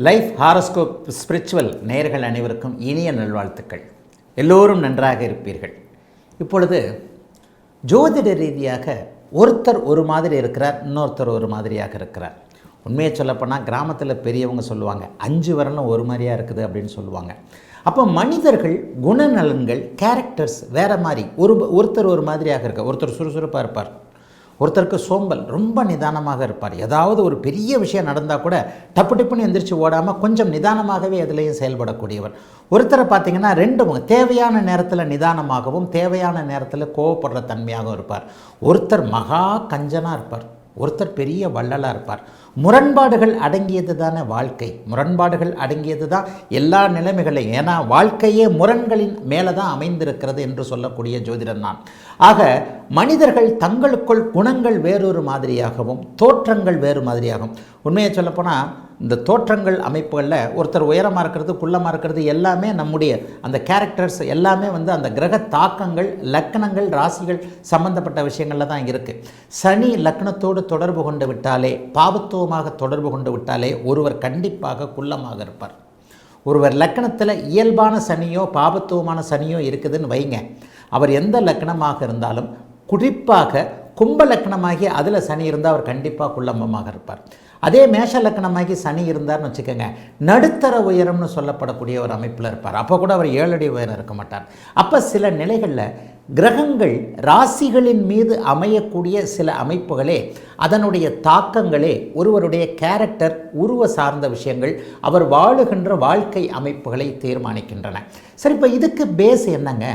Life horoscope spiritual நேயர்கள் அனைவருக்கும் இனிய நல்வாழ்த்துக்கள். எல்லோரும் நன்றாக இருப்பீர்கள். இப்பொழுது ஜோதிட ரீதியாக ஒருத்தர் ஒரு மாதிரி இருக்கிறார், இன்னொருத்தர் ஒரு மாதிரியாக இருக்கிறார். உண்மையை சொல்லப்போனால் கிராமத்தில் பெரியவங்க சொல்லுவாங்க 5 விரலும் ஒரு மாதிரியாக இருக்குது அப்படின்னு சொல்லுவாங்க. அப்போ மனிதர்கள் குணநலன்கள் கேரக்டர்ஸ் வேறு மாதிரி ஒருத்தர் ஒரு மாதிரியாக இருக்க. ஒருத்தர் சுறுசுறுப்பாக இருப்பார், ஒருத்தருக்கு சோம்பல், ரொம்ப நிதானமாக இருப்பார். ஏதாவது ஒரு பெரிய விஷயம் நடந்தால் கூட டப்பு டப்புன்னு எந்திரிச்சு ஓடாமல் கொஞ்சம் நிதானமாகவே எதுலேயும் செயல்படக்கூடியவர். ஒருத்தரை பார்த்திங்கன்னா தேவையான நேரத்தில் நிதானமாகவும் தேவையான நேரத்தில் கோவப்படுற தன்மையாகவும் இருப்பார். ஒருத்தர் மகா கஞ்சனாக இருப்பார், ஒருத்தர் பெரிய வள்ளலாக இருப்பார். முரண்பாடுகள் அடங்கியது தானே வாழ்க்கை, முரண்பாடுகள் அடங்கியது தான் எல்லா நிலைமைகளையும். ஏன்னா வாழ்க்கையே முரண்களின் மேலே தான் அமைந்திருக்கிறது என்று சொல்லக்கூடிய ஜோதிடர் நான். ஆக மனிதர்கள் தங்களுக்குள் குணங்கள் வேறொரு மாதிரியாகவும் தோற்றங்கள் வேறு மாதிரியாகவும். உண்மையை சொல்லப்போனால் இந்த தோற்றங்கள் அமைப்புகளில் ஒருத்தர் உயரமாக இருக்கிறது குள்ளமாக இருக்கிறது எல்லாமே நம்முடைய அந்த கேரக்டர்ஸ் எல்லாமே அந்த கிரக தாக்கங்கள் லக்னங்கள் ராசிகள் சம்பந்தப்பட்ட விஷயங்களில் தான் இருக்குது. சனி லக்னத்தோடு தொடர்பு கொண்டு விட்டாலே, பாவத்துவமாக தொடர்பு கொண்டு விட்டாலே ஒருவர் கண்டிப்பாக குள்ளமாக இருப்பார். ஒருவர் லக்னத்தில் இயல்பான சனியோ பாவத்துவமான சனியோ இருக்குதுன்னு வைங்க, அவர் எந்த லக்னமாக இருந்தாலும் குறிப்பாக கும்ப லக்னமாகி அதில் சனி இருந்தால் அவர் கண்டிப்பாக குள்ளம்பமாக இருப்பார். அதே மேஷ லக்னமாகி சனி இருந்தார்னு வச்சுக்கோங்க, நடுத்தர உயரம்னு சொல்லப்படக்கூடிய ஒரு அமைப்பில் இருப்பார். அப்போ கூட அவர் 7 அடி உயரம் இருக்க மாட்டார். அப்போ சில நிலைகளில் கிரகங்கள் ராசிகளின் மீது அமையக்கூடிய சில அமைப்புகளே அதனுடைய தாக்கங்களே ஒருவருடைய கேரக்டர் உருவ சார்ந்த விஷயங்கள் அவர் வாழுகின்ற வாழ்க்கை அமைப்புகளை தீர்மானிக்கின்றன. சரி, இப்போ இதுக்கு பேஸ் என்னங்க?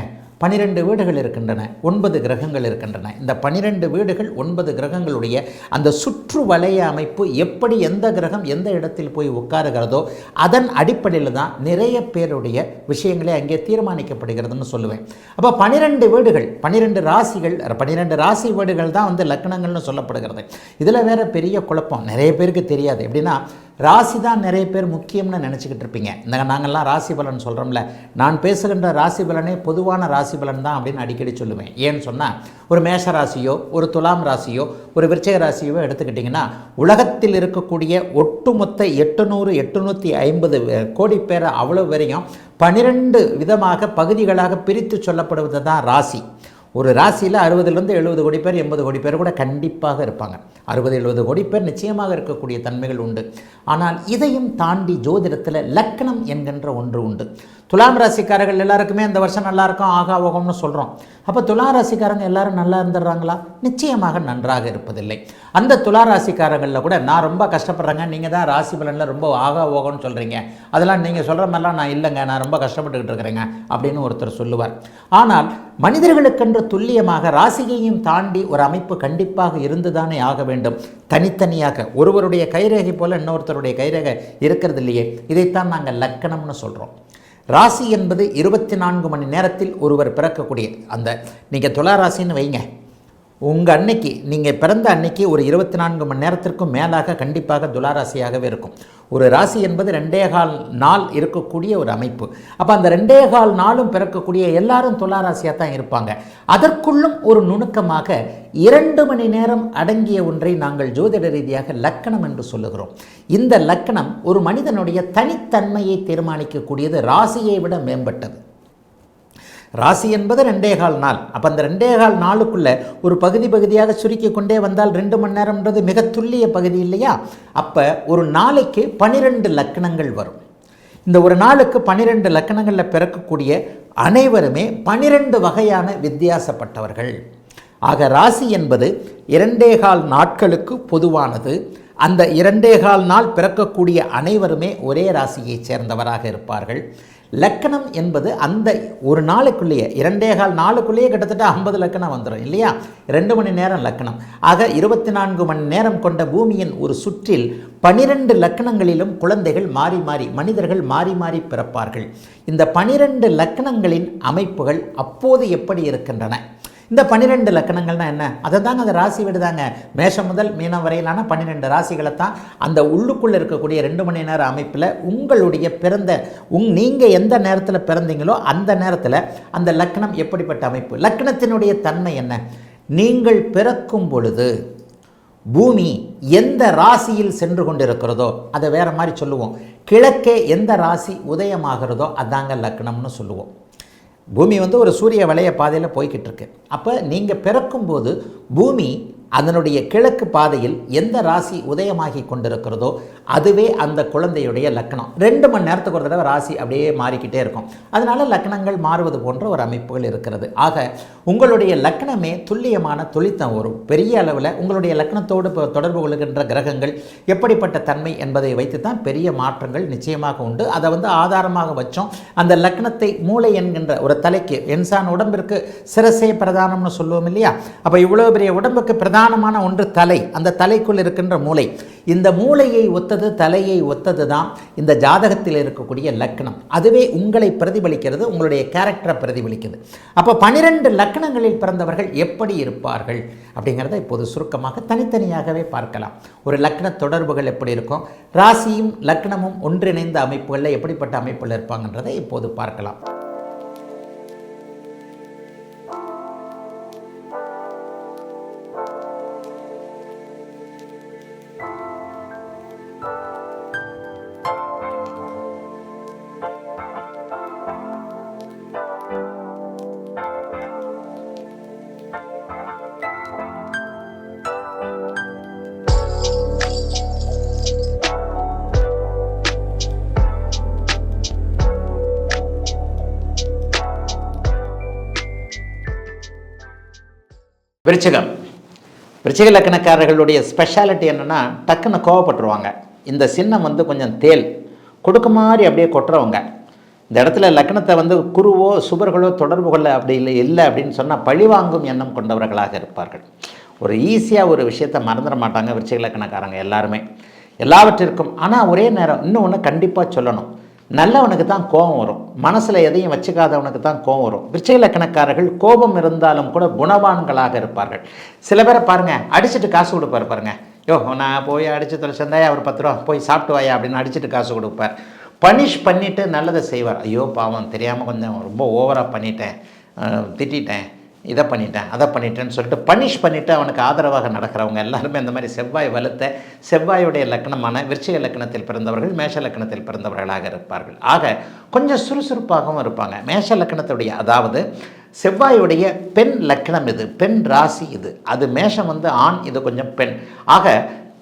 12 வீடுகள் இருக்கின்றன, 9 கிரகங்கள் இருக்கின்றன. இந்த 12 வீடுகள் 9 கிரகங்களுடைய அந்த சுற்று வளைய அமைப்பு எப்படி எந்த கிரகம் எந்த இடத்தில் போய் உட்காருகிறதோ அதன் அடிப்படையில் தான் நிறைய பேருடைய விஷயங்களே அங்கே தீர்மானிக்கப்படுகிறதுன்னு சொல்லுவேன். அப்போ 12 வீடுகள் 12 ராசிகள் 12 ராசி வீடுகள் தான் லக்னங்கள்னு சொல்லப்படுகிறது. இதில் வேறு பெரிய குழப்பம் நிறைய பேருக்கு தெரியாது. எப்படின்னா ராசி தான் நிறைய பேர் முக்கியம்னு நினச்சிக்கிட்டு இருப்பீங்க. நாங்கள்லாம் ராசி பலன் சொல்கிறோம்ல, நான் பேசுகின்ற ராசி பலனே பொதுவான ராசி பலன் தான் அப்படின்னு அடிக்கடி சொல்லுவேன். ஏன்னு சொன்னால் ஒரு மேஷ ராசியோ ஒரு துலாம் ராசியோ ஒரு விருச்சிக ராசியோ எடுத்துக்கிட்டிங்கன்னா உலகத்தில் இருக்கக்கூடிய ஒட்டுமொத்த 850 கோடி பேரை அவ்வளோ வரையும் 12 விதமாக பகுதிகளாக பிரித்து சொல்லப்படுவது தான் ராசி. ஒரு ராசியில் 60லேருந்து 70 கோடி பேர் 80 கோடி பேர் கூட கண்டிப்பாக இருப்பாங்க. 60-70 கோடி பேர் நிச்சயமாக இருக்கக்கூடிய தன்மைகள் உண்டு. ஆனால் இதையும் தாண்டி ஜோதிடத்தில் லக்னம் என்கின்ற ஒன்று உண்டு. துலாம் ராசிக்காரர்கள் எல்லாருக்குமே இந்த வருஷம் நல்லா இருக்கும் ஆகா ஓகம்னு சொல்கிறோம். அப்போ துலா ராசிக்காரங்க எல்லாரும் நல்லா இருந்துடுறாங்களா? நிச்சயமாக நன்றாக இருப்பதில்லை. அந்த துலா ராசிக்காரங்களில் கூட நான் ரொம்ப கஷ்டப்படுறேங்க, நீங்கள் தான் ராசி பலனில் ரொம்ப ஆகா ஓகம்னு சொல்கிறீங்க, அதெல்லாம் நீங்கள் சொல்கிற மாதிரிலாம் நான் இல்லைங்க, நான் ரொம்ப கஷ்டப்பட்டுக்கிட்டு இருக்கிறேங்க அப்படின்னு ஒருத்தர் சொல்லுவார். ஆனால் மனிதர்களுக்கென்று துல்லியமாக ராசியையும் தாண்டி ஒரு அமைப்பு கண்டிப்பாக இருந்துதானே ஆக வேண்டும். தனித்தனியாக ஒருவருடைய கைரேகை போல் இன்னொருத்தருடைய கைரேகை இருக்கிறது இல்லையே, இதைத்தான் நாங்கள் லக்கணம்னு சொல்கிறோம். ராசி என்பது 24 மணி நேரத்தில் ஒருவர் பிறக்கக்கூடிய நீங்கள் துலா ராசின்னு வைங்க, உங்கள் அன்னைக்கு நீங்கள் பிறந்த அன்னைக்கு ஒரு 24 மணி நேரத்திற்கும் மேலாக கண்டிப்பாக துலாராசியாகவே இருக்கும். ஒரு ராசி என்பது 2.25 நாள் இருக்கக்கூடிய ஒரு அமைப்பு. அப்போ அந்த 2.25 நாளும் பிறக்கக்கூடிய எல்லாரும் துலாராசியாக தான் இருப்பாங்க. அதற்குள்ளும் ஒரு நுணுக்கமாக 2 மணி நேரம் அடங்கிய ஒன்றை நாங்கள் ஜோதிட ரீதியாக லக்கணம் என்று சொல்லுகிறோம். இந்த லக்கணம் ஒரு மனிதனுடைய தனித்தன்மையை தீர்மானிக்கக்கூடியது, ராசியை விட மேம்பட்டது. ராசி என்பது 2.25 நாள். அப்போ அந்த 2.25 நாளுக்குள்ளே ஒரு பகுதியாக சுருக்கி கொண்டே வந்தால் 2 மணி நேரம்ன்றது மிக துல்லிய பகுதி இல்லையா? அப்போ ஒரு நாளைக்கு 12 லக்கணங்கள் வரும். இந்த ஒரு நாளுக்கு 12 லக்கணங்களில் பிறக்கக்கூடிய அனைவருமே 12 வகையான வித்தியாசப்பட்டவர்கள். ஆக ராசி என்பது 2.25 நாட்களுக்கு பொதுவானது. அந்த 2.25 நாள் பிறக்கக்கூடிய அனைவருமே ஒரே ராசியை சேர்ந்தவராக இருப்பார்கள். லக்கணம் என்பது அந்த ஒரு நாளுக்குள்ளேயே 2.25 நாளுக்குள்ளேயே கிட்டத்தட்ட 50 லக்கணம் வந்துடும் இல்லையா? 2 மணி நேரம் லக்கணம். ஆக 24 மணி நேரம் கொண்ட பூமியின் ஒரு சுற்றில் 12 லக்கணங்களிலும் குழந்தைகள் மனிதர்கள் மாறி மாறி பிறப்பார்கள். இந்த 12 லக்கணங்களின் அமைப்புகள் அப்போது எப்படி இருக்கின்றன? இந்த 12 லக்கணங்கள்னால் என்ன? அதை தாங்க அந்த ராசி வீடு தாங்க. மேஷம் முதல் மீனம் வரையிலான 12 ராசிகளை தான் அந்த உள்ளுக்குள்ளே இருக்கக்கூடிய 2 மணி நேர அமைப்பில் உங்களுடைய நீங்கள் எந்த நேரத்தில் பிறந்தீங்களோ அந்த நேரத்தில் அந்த லக்கணம் எப்படிப்பட்ட அமைப்பு, லக்கணத்தினுடைய தன்மை என்ன? நீங்கள் பிறக்கும் பொழுது பூமி எந்த ராசியில் சென்று கொண்டிருக்கிறதோ அதை வேறு மாதிரி சொல்லுவோம். கிழக்கே எந்த ராசி உதயமாகிறதோ அதாங்க லக்னம்னு சொல்லுவோம். பூமி ஒரு சூரிய வளைய பாதையில் போய்கிட்டு இருக்கு. அப்போ நீங்கள் பிறக்கும்போது பூமி அதனுடைய கிழக்கு பாதையில் எந்த ராசி உதயமாகி கொண்டிருக்கிறதோ அதுவே அந்த குழந்தையுடைய லக்னம். 2 மணி நேரத்துக்கு ஒரு தடவை ராசி அப்படியே மாறிக்கிட்டே இருக்கும். அதனால் லக்னங்கள் மாறுவது போன்ற ஒரு அமைப்புகள் இருக்கிறது. ஆக உங்களுடைய லக்னமே துல்லியமான தொழித்தம். ஒரு பெரிய அளவில் உங்களுடைய லக்னத்தோடு தொடர்பு கொள்கின்ற கிரகங்கள் எப்படிப்பட்ட தன்மை என்பதை வைத்து தான் பெரிய மாற்றங்கள் நிச்சயமாக உண்டு. அதை ஆதாரமாக வச்சோம். அந்த லக்னத்தை மூளை என்கின்ற ஒரு தலைக்கு, இன்சான் உடம்பிற்கு சிரசே பிரதானம்னு சொல்லுவோம் இல்லையா? அப்போ இவ்வளோ பெரிய உடம்புக்கு பிரதானமான ஒன்று தலை. அந்த தலைக்குள் இருக்கின்ற மூளை. இந்த மூளையை ஒத்தது, தலையை ஒத்தது தான் இந்த ஜாதகத்தில் இருக்கக்கூடிய லக்னம். அதுவே உங்களை பிரதிபலிக்கிறது, உங்களுடைய கேரக்டரை பிரதிபலிக்கிறது. அப்போ 12 லக்னங்களில் பிறந்தவர்கள் எப்படி இருப்பார்கள் அப்படிங்கிறத இப்போது சுருக்கமாக தனித்தனியாகவே பார்க்கலாம். ஒரு லக்ன தொடர்புகள் எப்படி இருக்கும், ராசியும் லக்னமும் ஒன்றிணைந்த அமைப்புகளில் எப்படிப்பட்ட அமைப்புகள் இருப்பாங்கன்றதை இப்போது பார்க்கலாம். விருச்சிகம். விருச்சிக லக்கணக்காரர்களுடைய ஸ்பெஷாலிட்டி என்னென்னா, டக்குன்னு கோவப்பட்டுருவாங்க. இந்த சின்னம் கொஞ்சம் தேல் கொடுக்க மாதிரி அப்படியே கொட்டுறவங்க. இந்த இடத்துல லக்னத்தை குருவோ சுபர்களோ தொடர்பு கொள்ள அப்படி இல்லை அப்படின்னு சொன்னால் பழிவாங்கும் எண்ணம் கொண்டவர்களாக இருப்பார்கள். ஒரு ஈஸியாக ஒரு விஷயத்தை மறந்துட மாட்டாங்க விருச்சிக லக்கணக்காரங்க எல்லாருமே, எல்லாவற்றிற்கும். ஆனால் ஒரே நேரம் இன்னொன்று கண்டிப்பாக சொல்லணும், நல்லவனுக்கு தான் கோபம் வரும், மனசில் எதையும் வச்சுக்காதவனுக்கு தான் கோபம் வரும். விருச்சிக லக்கணக்காரர்கள் கோபம் இருந்தாலும் கூட குணவான்களாக இருப்பார்கள். சில பேரை பாருங்கள், அடிச்சுட்டு காசு கொடுப்பார் பாருங்கள். யோ நான் போய் அடித்து தொலைச்சந்தாயா ஒரு 10 ரூபா போய் சாப்பிட்டு வாயா அப்படின்னு அடிச்சுட்டு காசு கொடுப்பார். பனிஷ் பண்ணிவிட்டு நல்லதை செய்வார். ஐயோ பாவம் தெரியாமல் கொஞ்சம் ரொம்ப ஓவராக பண்ணிட்டேன், திட்டேன், இதை பண்ணிட்டேன் அதை பண்ணிட்டேன்னு சொல்லிட்டு பனிஷ் பண்ணிவிட்டு அவனுக்கு ஆதரவாக நடக்கிறவங்க எல்லாருமே அந்த மாதிரி செவ்வாய் வலுத்த செவ்வாயுடைய லக்னமான விருச்சிக லக்னத்தில் பிறந்தவர்கள் மேஷ லக்னத்தில் பிறந்தவர்களாக இருப்பார்கள். ஆக கொஞ்சம் சுறுசுறுப்பாகவும் இருப்பாங்க. மேஷ லக்னத்துடைய, அதாவது செவ்வாயுடைய பெண் லக்னம் இது, பெண் ராசி இது. அது மேஷம் ஆண், இது கொஞ்சம் பெண். ஆக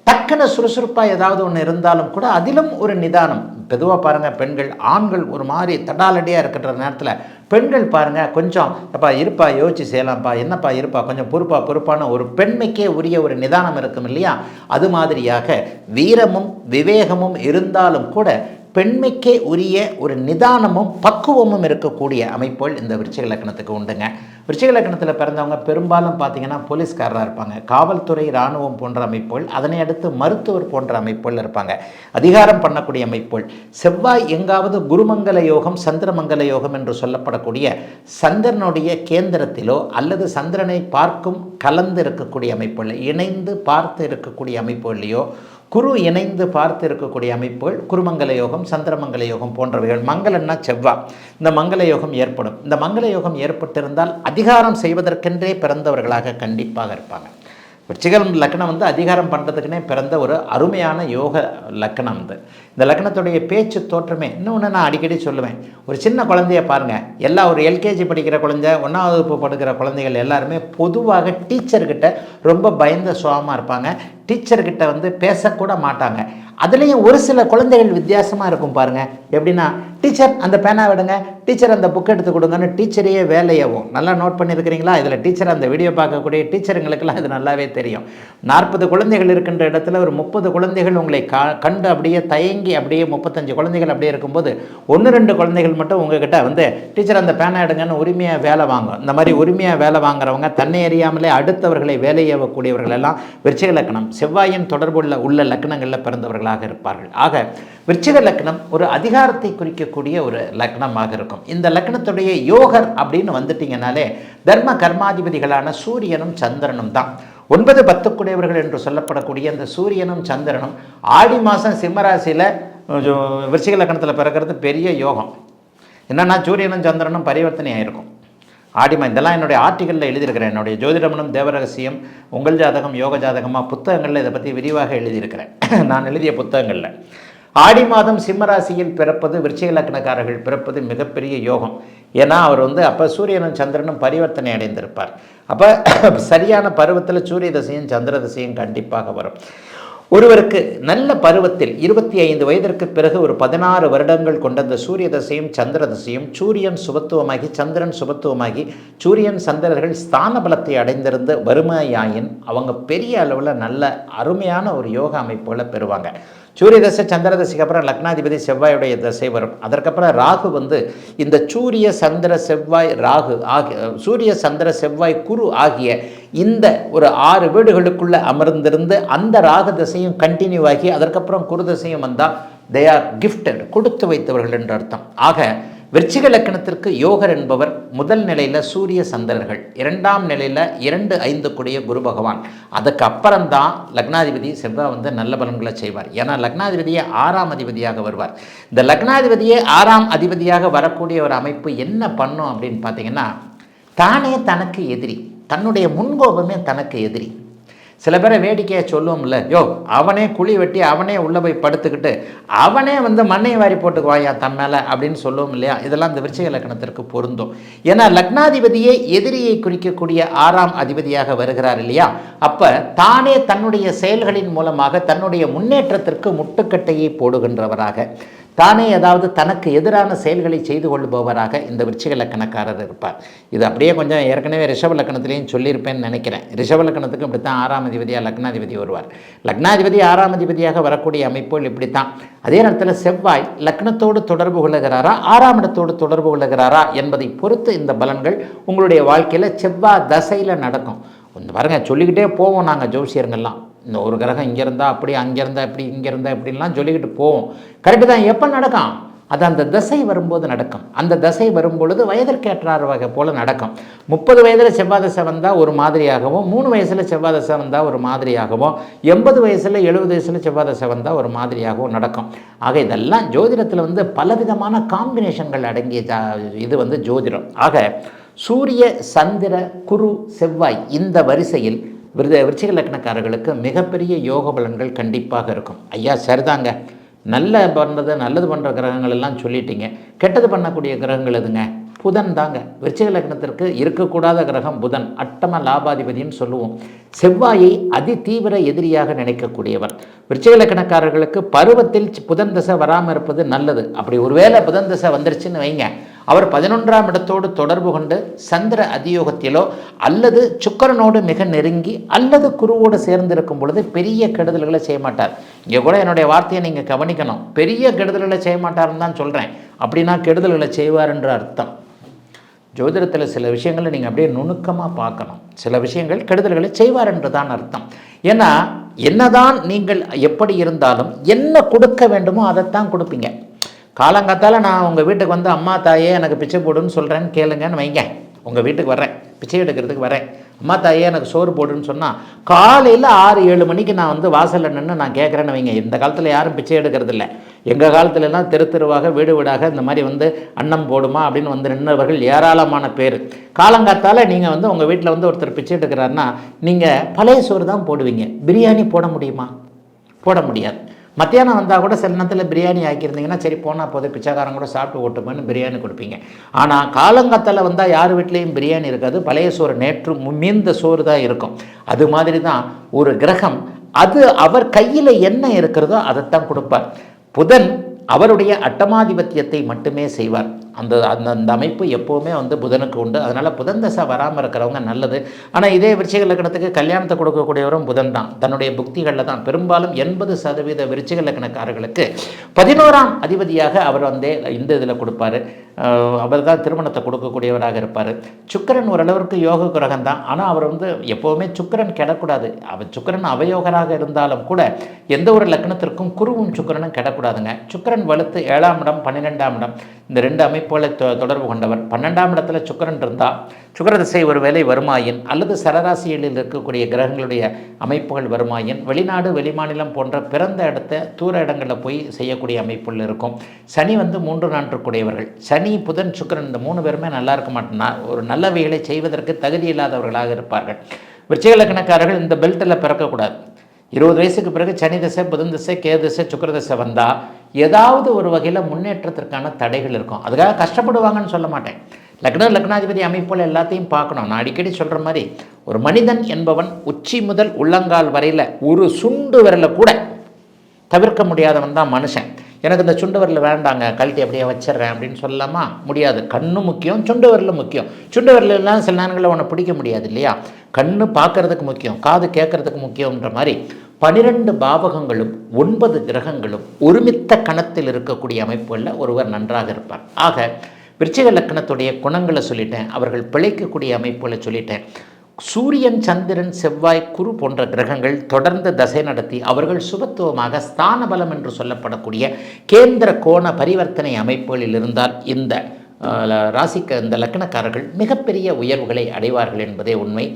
டக்குன்னு சுறுசுறுப்பாக ஏதாவது ஒன்று இருந்தாலும் கூட அதிலும் ஒரு நிதானம். பொதுவாக பாருங்கள், பெண்கள் ஆண்கள் ஒரு மாதிரி தடாலடியாக இருக்கிற நேரத்தில் பெண்கள் பாருங்கள் கொஞ்சம் அப்பா இருப்பா, யோசிச்சு செய்யலாம்ப்பா, என்னப்பா இருப்பா, கொஞ்சம் பொறுப்பான ஒரு பெண்மைக்கே உரிய ஒரு நிதானம் இருக்கும் இல்லையா? அது மாதிரியாக வீரமும் விவேகமும் இருந்தாலும் கூட பெண்மைக்கே உரிய ஒரு நிதானமும் பக்குவமும் இருக்கக்கூடிய அமைப்புகள் இந்த விருச்சிக லக்னத்துக்கு உண்டுங்க. விருச்சிக லக்னத்தில் பிறந்தவங்க பெரும்பாலும் பார்த்திங்கன்னா போலீஸ்காரராக இருப்பாங்க, காவல்துறை, இராணுவம் போன்ற அமைப்புகள், அதனை அடுத்து மருத்துவர் போன்ற அமைப்புகள் இருப்பாங்க, அதிகாரம் பண்ணக்கூடிய அமைப்புகள். செவ்வாய் எங்காவது குருமங்கல யோகம், சந்திரமங்கல யோகம் என்று சொல்லப்படக்கூடிய சந்திரனுடைய கேந்திரத்திலோ அல்லது சந்திரனை பார்க்கும் கலந்து இருக்கக்கூடிய அமைப்புகள், இணைந்து பார்த்து இருக்கக்கூடிய அமைப்புகள்லையோ, குரு இணைந்து பார்த்து இருக்கக்கூடிய அமைப்புகள் குருமங்கல யோகம், சந்திரமங்கல யோகம் போன்றவைகள். மங்களன்னா செவ்வாய், இந்த மங்கள யோகம் ஏற்படும். இந்த மங்கள யோகம் ஏற்பட்டிருந்தால் அதிகாரம் செய்வதற்கென்றே பிறந்தவர்களாக கண்டிப்பாக இருப்பாங்க. விருச்சிகம் லக்னம் அதிகாரம் பண்ணுறதுக்குன்னே பிறந்த ஒரு அருமையான யோக லக்னம். இந்த லக்னத்துடைய பேச்சு தோற்றமே இன்னொன்று நான் அடிக்கடி சொல்லுவேன். ஒரு சின்ன குழந்தைய பாருங்கள், எல்லா ஒரு எல்கேஜி படிக்கிற குழந்தை, 1ஆம் வகுப்பு படிக்கிற குழந்தைகள் எல்லாருமே பொதுவாக டீச்சர்கிட்ட ரொம்ப பயந்த சுவாமாக இருப்பாங்க. டீச்சர்கிட்ட பேசக்கூட மாட்டாங்க. அதுலேயும் ஒரு சில குழந்தைகள் வித்தியாசமாக இருக்கும் பாருங்கள். எப்படின்னா, டீச்சர் அந்த பேனா விடுங்க, டீச்சர் அந்த புக் எடுத்து கொடுங்கன்னு டீச்சரையே வேலையாகும். நல்லா நோட் பண்ணியிருக்கிறீங்களா? இதில் டீச்சர் அந்த வீடியோ பார்க்கக்கூடிய டீச்சருங்களுக்கெல்லாம் இது நல்லாவே தெரியும். 40 குழந்தைகள் இருக்கின்ற இடத்துல ஒரு 30 குழந்தைகள் உங்களை கண்டு அப்படியே தயங்கி அப்படியே 35 குழந்தைகள் அப்படியே இருக்கும்போது 1-2 குழந்தைகள் மட்டும் உங்ககிட்ட டீச்சர் அந்த பேனா எடுங்கன்னு உரிமையாக வேலை வாங்கும். இந்த மாதிரி உரிமையாக வேலை வாங்குறவங்க தன்னை அறியாமலே அடுத்தவர்களை வேலை ஏவக்கூடியவர்கள் எல்லாம் விருச்சிக லக்னம், செவ்வாயின் தொடர்புள்ள உள்ள லக்னங்களில் பிறந்தவர்களாக இருப்பார்கள். ஆக விருச்சிக லக்னம் ஒரு அதிகாரத்தை குறிக்கக்கூடிய ஒரு லக்னமாக இருக்கும். இந்த லக்னத்துடைய யோகர் அப்படின்னு வந்துட்டீங்கனாலே தர்ம கர்மாதிபதிகளான சூரியனும் சந்திரனும் தான். 9-10 குடையவர்கள் என்று சொல்லப்படக்கூடிய இந்த சூரியனும் சந்திரனும் ஆடி மாதம் சிம்மராசியில் விருச்சிக லக்னத்தில் பிறக்கிறது பெரிய யோகம். என்னென்னா சூரியனும் சந்திரனும் பரிவர்த்தனை ஆகிருக்கும். இதெல்லாம் என்னுடைய ஆர்டிகளில் எழுதியிருக்கிறேன். என்னுடைய ஜோதிடமனம் தேவரகசியம், உங்கள் ஜாதகம், யோக ஜாதகமாக புத்தகங்களில் இதை பற்றி விரிவாக எழுதியிருக்கிறேன். நான் எழுதிய புத்தகங்களில் ஆடி மாதம் சிம்மராசியில் பிறப்பது, விருச்சிக லக்னக்காரர்கள் பிறப்பது மிகப்பெரிய யோகம். ஏன்னா அவர் அப்போ சூரியனும் சந்திரனும் பரிவர்த்தனை அடைந்திருப்பார். அப்போ சரியான பருவத்தில் சூரிய தசையும் சந்திர தசையும் கண்டிப்பாக வரும். ஒருவருக்கு நல்ல பருவத்தில் 25 வயதிற்கு பிறகு ஒரு 16 வருடங்கள் கொண்ட அந்த சூரிய தசையும் சந்திர தசையும் சூரியன் சுபத்துவமாகி சந்திரன் சுபத்துவமாகி சூரியன் சந்திரர்கள் ஸ்தான பலத்தை அடைந்திருந்த வறுமையாயின் அவங்க பெரிய அளவில் நல்ல அருமையான ஒரு யோக அமைப்புகளை பெறுவாங்க. சூரிய தசை சந்திர தசைக்கு அப்புறம் லக்னாதிபதி செவ்வாயுடைய தசை வரும். அதற்கப்புறம் ராகு இந்த சூரிய சந்திர செவ்வாய் ராகு சூரிய சந்திர செவ்வாய் குரு ஆகிய இந்த ஒரு 6 வீடுகளுக்குள்ளே அமர்ந்திருந்து அந்த ராகு தசையும் கண்டினியூ ஆகி அதற்கப்புறம் குரு தசையும் வந்தால் தே ஆர் கிஃப்டட், கொடுத்து வைத்தவர்கள் என்று அர்த்தம். ஆக விருச்சிக லக்கணத்திற்கு யோகர் என்பவர் முதல் நிலையில் சூரிய சந்திரர்கள், 2ஆம் நிலையில் 2, 5 கூடிய குரு பகவான். அதுக்கு அப்புறம்தான் லக்னாதிபதி செவ்வாய் நல்ல பலன்களை செய்வார். ஏன்னா லக்னாதிபதியே 6ஆம் அதிபதியாக வருவார். இந்த லக்னாதிபதியே 6ஆம் அதிபதியாக வரக்கூடிய ஒரு அமைப்பு என்ன பண்ணும் அப்படின்னு பார்த்தீங்கன்னா, தானே தனக்கு எதிரி, தன்னுடைய முன்கோபமே தனக்கு எதிரி. சில பேரை வேடிக்கையாக சொல்லுவோம்ல, அவனே குழி வெட்டி அவனே உள்ளே போய் படுத்துக்கிட்டு அவனே மண்ணை வாரி போட்டுக்குவாயா தன் மேலே அப்படின்னு சொல்லுவோம் இல்லையா? இதெல்லாம் இந்த விருச்சிக லக்னத்திற்கு பொருந்தும். ஏன்னா லக்னாதிபதியே எதிரியை குறிக்கக்கூடிய 6ஆம் அதிபதியாக வருகிறார் இல்லையா? அப்போ தானே தன்னுடைய செயல்களின் மூலமாக தன்னுடைய முன்னேற்றத்திற்கு முட்டுக்கட்டையை போடுகின்றவராக, தானே ஏதாவது தனக்கு எதிரான செயல்களை செய்து கொள்பவராக இந்த விருச்சிக லக்கணக்காரர் இருப்பார். இது அப்படியே கொஞ்சம் ஏற்கனவே ரிஷப லக்கணத்திலையும் சொல்லியிருப்பேன்னு நினைக்கிறேன். ரிஷப லக்கணத்துக்கு இப்படித்தான் 6ஆம் அதிபதியாக லக்னாதிபதி வருவார். லக்னாதிபதி 6ஆம் அதிபதியாக வரக்கூடிய அமைப்புகள் இப்படித்தான். அதே நேரத்தில் செவ்வாய் லக்னத்தோடு தொடர்பு கொள்ளுகிறாரா 6ஆம் இடத்தோடு தொடர்பு கொள்ளுகிறாரா என்பதை பொறுத்து இந்த பலன்கள் உங்களுடைய வாழ்க்கையில் செவ்வாய் தசையில் நடக்கும். கொஞ்சம் பாருங்கள், சொல்லிக்கிட்டே போவோம் நாங்கள் ஜோசியர்கள்லாம். இந்த ஒரு கிரகம் இங்கே இருந்தால் அப்படி, அங்கே இருந்தால் இப்படி, இங்கே இருந்தால் இப்படின்லாம் சொல்லிக்கிட்டு போவோம். கரெக்டு தான். எப்போ நடக்கும்? அது அந்த தசை வரும்போது நடக்கும். அந்த தசை வரும்பொழுது வயதிற்கேற்றார் வகை போல் நடக்கும். 30 வயதில் செவ்வாய் தசை வந்தால் ஒரு மாதிரியாகவும், 3 வயசில் செவ்வாய் தசை வந்தால் ஒரு மாதிரியாகவும், 80 வயசில் 70 வயசில் செவ்வாய் தசை வந்தால் ஒரு மாதிரியாகவும் நடக்கும். ஆக இதெல்லாம் ஜோதிடத்தில் பலவிதமான காம்பினேஷன்கள் அடங்கிய இது ஜோதிடம். ஆக சூரிய சந்திர குரு செவ்வாய் இந்த வரிசையில் விருச்சிக லக்னக்காரர்களுக்கு மிகப்பெரிய யோக பலன்கள் கண்டிப்பாக இருக்கும். ஐயா சரிதாங்க, நல்லது பண்ணுற கிரகங்கள் எல்லாம் சொல்லிட்டீங்க, கெட்டது பண்ணக்கூடிய கிரகங்கள் எதுங்க? புதன் தாங்க. விருச்சிக லக்னத்திற்கு இருக்கக்கூடாத கிரகம் புதன், அட்டம லாபாதிபதினு சொல்லுவோம். செவ்வாயை அதி தீவிர எதிரியாக நினைக்கக்கூடியவர். விருச்சிக லக்னக்காரர்களுக்கு பருவத்தில் புதன் தசை வராமல் இருப்பது நல்லது. அப்படி ஒருவேளை புதன் தசை வந்துருச்சுன்னு வைங்க, அவர் 11ஆம் இடத்தோடு தொடர்பு கொண்டு சந்திர அதியோகத்திலோ அல்லது சுக்கிரனோடு மிக நெருங்கி அல்லது குருவோடு சேர்ந்திருக்கும் பொழுது பெரிய கெடுதல்களை செய்ய மாட்டார். இங்கே கூட என்னுடைய வார்த்தையை நீங்கள் கவனிக்கணும். பெரிய கெடுதல்களை செய்ய மாட்டார்னு தான் சொல்கிறேன். அப்படின்னா கெடுதல்களை செய்வார் என்ற அர்த்தம். ஜோதிடத்தில் சில விஷயங்களை நீங்கள் அப்படியே நுணுக்கமாக பார்க்கணும். சில விஷயங்கள் கெடுதல்களை செய்வார் என்று தான் அர்த்தம். ஏன்னா என்னதான் நீங்கள் எப்படி இருந்தாலும் என்ன கொடுக்க வேண்டுமோ அதைத்தான் கொடுப்பீங்க. காலங்காத்தால் நான் உங்கள் வீட்டுக்கு அம்மா தாயே எனக்கு பிச்சை போடுன்னு சொல்கிறேன்னு கேளுங்கன்னு வைங்க. உங்கள் வீட்டுக்கு வரேன், பிச்சை எடுக்கிறதுக்கு வரேன், அம்மா தாயே எனக்கு சோறு போடுன்னு சொன்னால் காலையில் 6-7 மணிக்கு நான் வாசலில் நின்று நான் கேட்குறேன்னு வைங்க. இந்த காலத்தில் யாரும் பிச்சை எடுக்கிறது இல்லை. எங்கள் காலத்துலலாம் தெருவாக வீடு வீடாக இந்த மாதிரி அன்னம் போடுமா அப்படின்னு நின்றவர்கள் ஏராளமான பேர். காலங்காத்தால் நீங்கள் உங்கள் வீட்டில் ஒருத்தர் பிச்சை எடுக்கிறாருன்னா நீங்கள் பழைய சோறு தான் போடுவீங்க. பிரியாணி போட முடியுமா? போட முடியாது. மத்தியானம் வந்தால் கூட சில நேரத்தில் பிரியாணி ஆக்கியிருந்தீங்கன்னா சரி போனால் போதும் பிச்சைக்காரன் கூட சாப்பிட்டு ஓட்டுமேன்னு பிரியாணி கொடுப்பீங்க. ஆனால் காலங்காத்தால் வந்தால் யார் வீட்லேயும் பிரியாணி இருக்காது. பழைய சோறு, நேற்று மீந்த சோறு தான் இருக்கும். அது மாதிரி தான் ஒரு கிரகம், அது அவர் கையில் என்ன இருக்கிறதோ அதைத்தான் கொடுப்பார். புதன் அவருடைய அட்டமாதிபத்தியத்தை மட்டுமே செய்வார். அந்த அந்த அமைப்பு எப்போவுமே புதனுக்கு உண்டு. அதனால் புதன் தசை வராமல் இருக்கிறவங்க நல்லது. ஆனால் இதே விருச்சிக லக்னத்துக்கு கல்யாணத்தை கொடுக்கக்கூடியவரும் புதன் தான். தன்னுடைய புக்திகளில் தான் பெரும்பாலும் 80% விருச்சிக லக்னக்காரர்களுக்கு 11ஆம் அதிபதியாக அவர் இந்த இதில் கொடுப்பார். அவர் தான் திருமணத்தை கொடுக்கக்கூடியவராக இருப்பார். சுக்கிரன் ஓரளவிற்கு யோக கிரகம் தான். ஆனால் அவர் எப்போவுமே சுக்கிரன் கெடக்கூடாது. அவர் சுக்கிரன் அவயோகராக இருந்தாலும் கூட எந்த ஒரு லக்னத்திற்கும் குருவும் சுக்கிரனும் கெடக்கூடாதுங்க. சுக்கிரன் வலுத்து 7ஆம் இடம் 12ஆம் இடம் இந்த 2 அமைப்பு அமைப்புகளை தொடர்பு கொண்டவர். 12ஆம் இடத்துல சுக்கிரன் இருந்தால் சுக்கிர திசை ஒரு வேளை வருமாயின் அல்லது சரராசியில் இருக்கக்கூடிய கிரகங்களுடைய அமைப்புகள் வருமாயின் வெளிநாடு வெளிமாநிலம் போன்ற பிறந்த இடத்த தூர இடங்களில் போய் செய்யக்கூடிய அமைப்புகள் இருக்கும். சனி 3 4 சனி புதன் சுக்கிரன் இந்த 3 பேருமே நல்லா இருக்க மாட்டேன்னா ஒரு நல்லவைகளை செய்வதற்கு தகுதி இல்லாதவர்களாக இருப்பார்கள். விருச்சிக லக்னக்காரர்கள் இந்த பெல்ட்டில் பிறக்கக்கூடாது. 20 வயசுக்கு பிறகு சனி திசை புதன் திசை கேது திசை சுக்கிர திசை வந்தால் ஏதாவது ஒரு வகையில் முன்னேற்றத்திற்கான தடைகள் இருக்கும். அதுக்காக கஷ்டப்படுவாங்கன்னு சொல்ல மாட்டேன். லக்னாதிபதி அமைப்புகள் எல்லாத்தையும் பார்க்கணும். நான் அடிக்கடி சொல்கிற மாதிரி ஒரு மனிதன் என்பவன் உச்சி முதல் உள்ளங்கால் வரையில் ஒரு சுண்டு விரலை கூட தவிர்க்க முடியாதவன் தான் மனுஷன். எனக்கு இந்த சுண்டு விரல் வேண்டாங்க, கழட்டி அப்படியே வச்சிட்றேன் அப்படின்னு சொல்லலாமா? முடியாது. கண்ணு முக்கியம், சுண்டு விரல் முக்கியம். சுண்டு விரலாம் சில நேரங்களில் உன்னை பிடிக்க முடியாது இல்லையா? கண்ணு பார்க்கறதுக்கு முக்கியம், காது கேட்கறதுக்கு முக்கியன்ற மாதிரி 12 பாவகங்களும் 9 கிரகங்களும் ஒருமித்த கணத்தில் இருக்கக்கூடிய அமைப்புகளில் ஒருவர் நன்றாக இருப்பார். ஆக விருச்சிக லக்னத்துடைய குணங்களை சொல்லிட்டேன், அவர்கள் பிழைக்கக்கூடிய அமைப்புகளை சொல்லிட்டேன். சூரியன் சந்திரன் செவ்வாய் குரு போன்ற கிரகங்கள் தொடர்ந்து தசை நடத்தி அவர்கள் சுபத்துவமாக ஸ்தான பலம் என்று சொல்லப்படக்கூடிய கேந்திர கோண பரிவர்த்தனை அமைப்புகளில் இருந்தால் இந்த ராசிக்கு இந்த லக்னக்காரர்கள் மிகப்பெரிய உயர்வுகளை அடைவார்கள் என்பதே உண்மை.